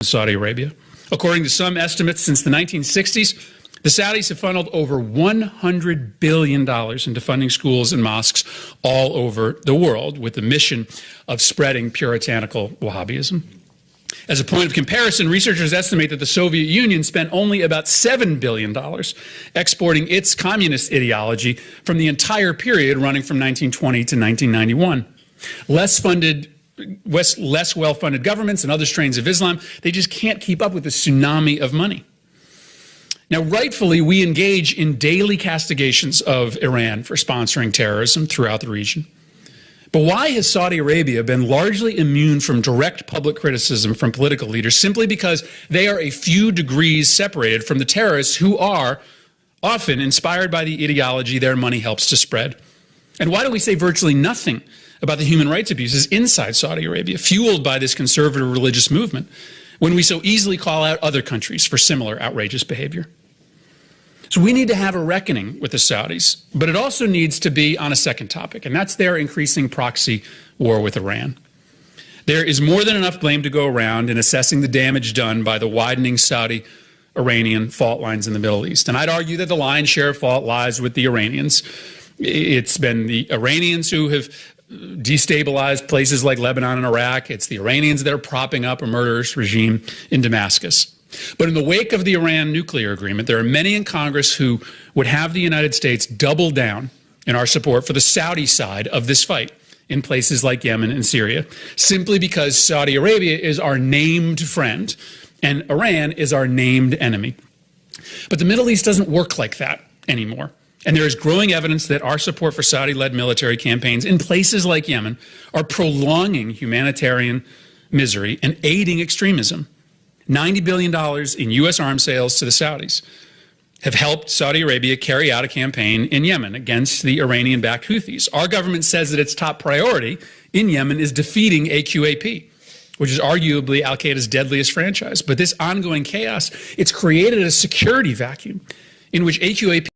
Saudi Arabia. According to some estimates, since the 1960s, the Saudis have funneled over $100 billion into funding schools and mosques all over the world with the mission of spreading puritanical wahhabism. As a point of comparison, researchers estimate that the Soviet Union spent only about $7 billion exporting its communist ideology from the entire period running from 1920 to 1991. Less well-funded governments and other strains of Islam, they just can't keep up with the tsunami of money. Now, rightfully, we engage in daily castigations of Iran for sponsoring terrorism throughout the region. But why has Saudi Arabia been largely immune from direct public criticism from political leaders simply because they are a few degrees separated from the terrorists who are often inspired by the ideology their money helps to spread? And why do we say virtually nothing about the human rights abuses inside Saudi Arabia, fueled by this conservative religious movement, when we so easily call out other countries for similar outrageous behavior? So we need to have a reckoning with the Saudis, but it also needs to be on a second topic, and that's their increasing proxy war with Iran. There is more than enough blame to go around in assessing the damage done by the widening Saudi-Iranian fault lines in the Middle East. And I'd argue that the lion's share of fault lies with the Iranians. It's been the Iranians who have destabilized places like Lebanon and Iraq. It's the Iranians that are propping up a murderous regime in Damascus. But in the wake of the Iran nuclear agreement, there are many in Congress who would have the United States double down in our support for the Saudi side of this fight in places like Yemen and Syria, simply because Saudi Arabia is our named friend and Iran is our named enemy. But the Middle East doesn't work like that anymore. And there is growing evidence that our support for Saudi-led military campaigns in places like Yemen are prolonging humanitarian misery and aiding extremism. $90 billion in U.S. arms sales to the Saudis have helped Saudi Arabia carry out a campaign in Yemen against the Iranian-backed Houthis. Our government says that its top priority in Yemen is defeating AQAP, which is arguably al-Qaeda's deadliest franchise. But this ongoing chaos, it's created a security vacuum in which AQAP